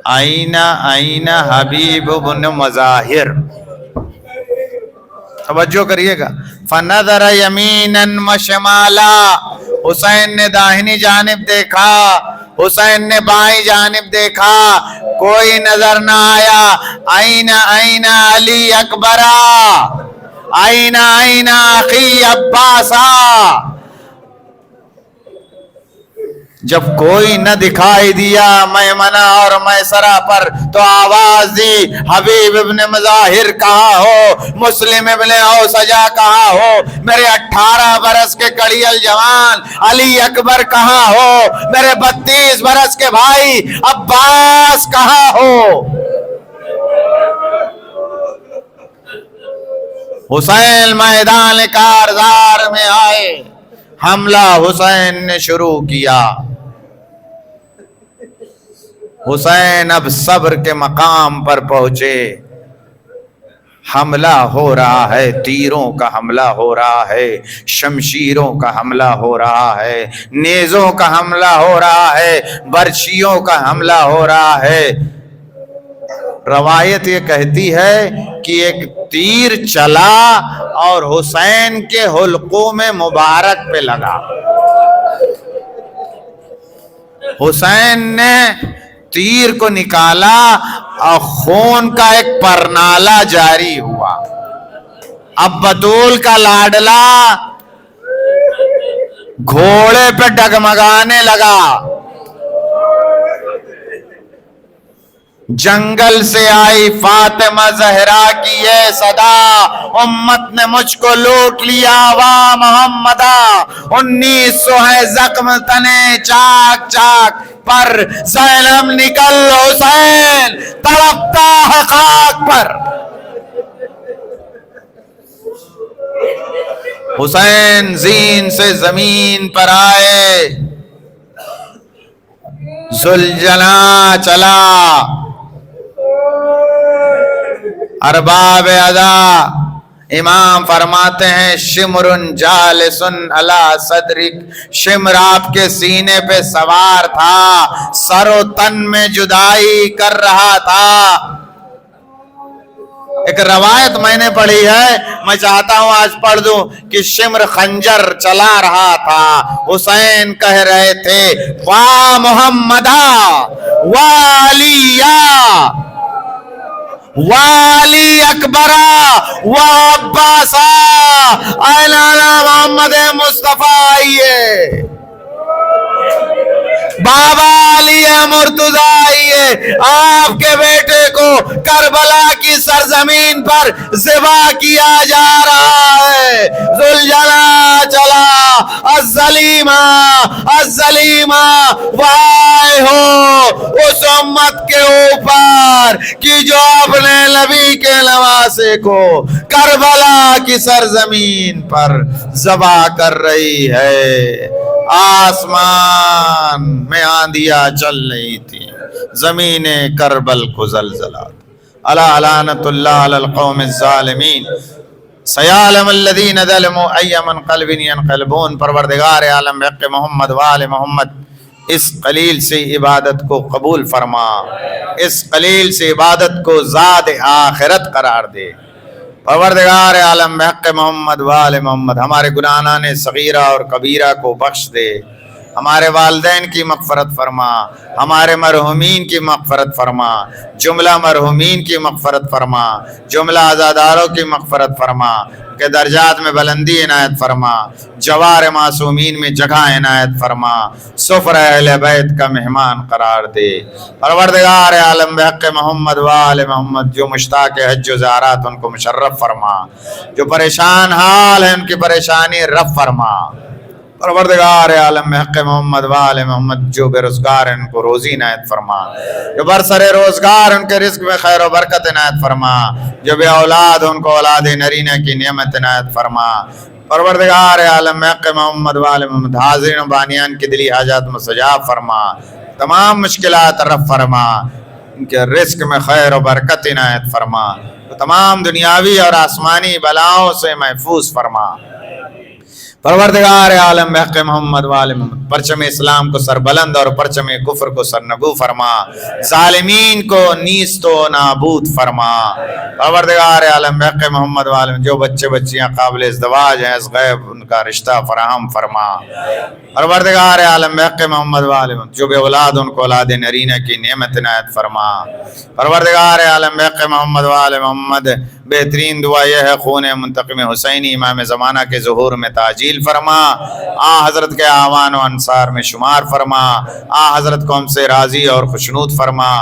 آئینہ حبیب بن مظاہر، توجہ کریے گا، فنظر یمینا وشمالا، حسین نے داہنی جانب دیکھا، حسین نے بائیں جانب دیکھا، کوئی نظر نہ آیا۔ آئینہ علی اکبرا، آئینہ اخی عباسا، جب کوئی نہ دکھائی دیا میمنہ اور میسرہ پر تو آواز دی، حبیب ابن مظاہر کہاں ہو؟ مسلم ابن اوسجا کہاں ہو؟ میرے 18 برس کے کڑیل جوان علی اکبر کہاں ہو؟ میرے 32 برس کے بھائی عباس کہاں ہو؟ حسین میدان کارزار میں آئے، حملہ حسین نے شروع کیا۔ حسین اب صبر کے مقام پر پہنچے، حملہ ہو رہا ہے، تیروں کا حملہ ہو رہا ہے، شمشیروں کا حملہ ہو رہا ہے، نیزوں کا حملہ ہو رہا ہے، برچھیوں کا حملہ ہو رہا ہے۔ روایت یہ کہتی ہے کہ ایک تیر چلا اور حسین کے حلقوم مبارک پہ لگا۔ حسین نے تیر کو نکالا اور خون کا ایک پرنالہ جاری ہوا۔ اب بطول کا لاڈلا گھوڑے پہ ڈگمگانے لگا، جنگل سے آئی فاطمہ زہرا کی یہ صدا، امت نے مجھ کو لوٹ لیا وا محمدہ، 1900 ہے زخم تنے چاک چاک پر، زینب نکل حسین تڑپتا ہے خاک پر۔ حسین زین سے زمین پر آئے، ذوالجلاں چلا، ارباب ادا امام فرماتے ہیں شمر جالس علی صدرک، شمر آپ کے سینے پہ سوار تھا، سر و تن میں جدائی کر رہا تھا۔ ایک روایت میں نے پڑھی ہے، میں چاہتا ہوں آج پڑھ دوں، کہ شمر خنجر چلا رہا تھا، حسین کہہ رہے تھے وا محمدہ والیہ والی اکبرہ و عباسہ، اے لالا محمد مصطفیٰ آئیے، بابا علی مرتضیٰ آئیے، آپ کے بیٹے کو کربلا کی سرزمین پر ذبح کیا جا رہا ہے۔ ذوالجلاں چلا، الظلیمہ الظلیمہ، وائے ہو اس امت کے اوپر کہ جو اپنے نبی کے نواسے کو کربلا کی سرزمین پر ذبح کر رہی ہے۔ آسمان میں آندھیاں چل رہی تھی، زمین کربل کو زلزلہ، الا لعنت اللہ علی القوم الظالمین، سیعلم الذین ظلموا ای منقلب ینقلبون۔ پروردگار عالم بحق محمد وآل محمد اس قلیل سے عبادت کو قبول فرما، اس قلیل سے عبادت کو زاد آخرت قرار دے۔ پروردگار عالم بحق محمد وآل محمد ہمارے گناہان صغیرہ اور کبیرہ کو بخش دے، ہمارے والدین کی مغفرت فرما، ہمارے مرحومین کی مغفرت فرما، جملہ مرحومین کی مغفرت فرما، جملہ عزاداروں کی مغفرت فرما، کہ درجات میں بلندی عنایت فرما، جوار معصومین میں جگہ عنایت فرما، سفر اہل بیت کا مہمان قرار دے۔ پروردگار عالم بحق محمد وآل محمد جو مشتاق حج و زیارات ان کو مشرف فرما، جو پریشان حال ہیں ان کی پریشانی رفع فرما۔ پروردگار عالم بحق محمد وآل محمد جو بے روزگار ہیں ان کو روزی عنایت فرما، جو برسر روزگار ان کے رزق میں خیر و برکت عنایت فرما، جو بے اولاد ان کو اولاد نرینہ کی نعمت عنایت فرما۔ پروردگار عالم بحق محمد وآل محمد حاضرین و بانیان کی دلی حاجات مستجاب فرما، تمام مشکلات رفع فرما، ان کے رزق میں خیر و برکت عنایت فرما، تمام دنیاوی اور آسمانی بلاؤں سے محفوظ فرما۔ پروردگار عالم بحق محمد وآل محمد پرچم اسلام کو سربلند اور پرچم کفر کو سرنگو فرما، ظالمین کو نیست و نابود فرما۔ پروردگار عالم بحق محمد وآل محمد جو بچے بچیاں قابل ازدواج ہیں از غیب ان کا رشتہ فراہم فرما۔ پروردگار عالم بحق محمد وآل محمد جو بے اولاد ان کو اولاد نرینہ کی نعمت عنایت فرما۔ پروردگار عالم بحق محمد وآل محمد بہترین دعا یہ ہے خون منتقم حسینی امام زمانہ کے ظہور میں تعجیل فرما، حضرت کے اعوان و انصار میں شمار فرما، حضرت کو ہم سے راضی اور خوشنود فرما۔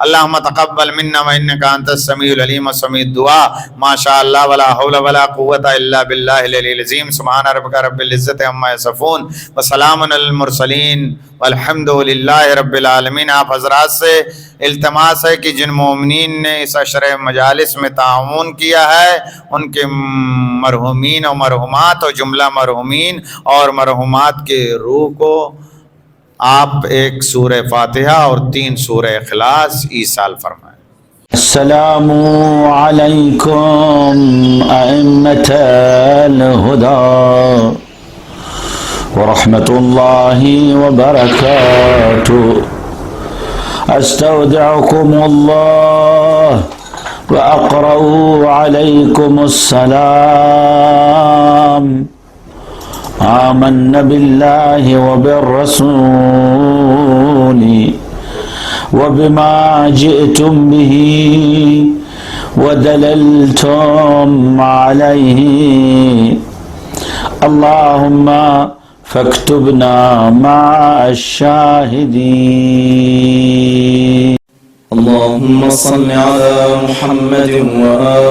اللہم تقبل منا وانک انت السمیع العلیم وسمیع الدعاء، ما شاء اللہ ولا حول ولا قوة الا باللہ العلی العظیم۔ سبحان ربک رب العزت عما یصفون وسلام علی المرسلین والحمد للہ رب العالمین۔ آپ حضرات سے التماس ہے کہ جن مومنین نے اس عشرہ مجالس میں تعاون کیا ہے ان کے مرحومین و مرحومات اور جملہ مرحومین اور مرحومات کے روح کو آپ ایک سورہ فاتحہ اور 3 سورہ اخلاص ایصال فرمائیں۔ السلام عليكم أئمة الهدى ورحمة الله وبركاته. أستودعكم الله وأقرأ عليكم السلام. آمنا بالله وبالرسول وبما جئتم به ودللتم عليه، اللهم فاكتبنا مع الشاهدين. اللهم صل على محمد وآل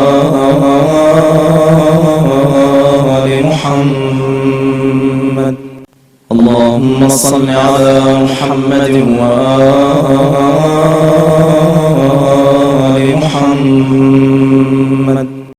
محمد. اللهم صل على محمد وآل محمد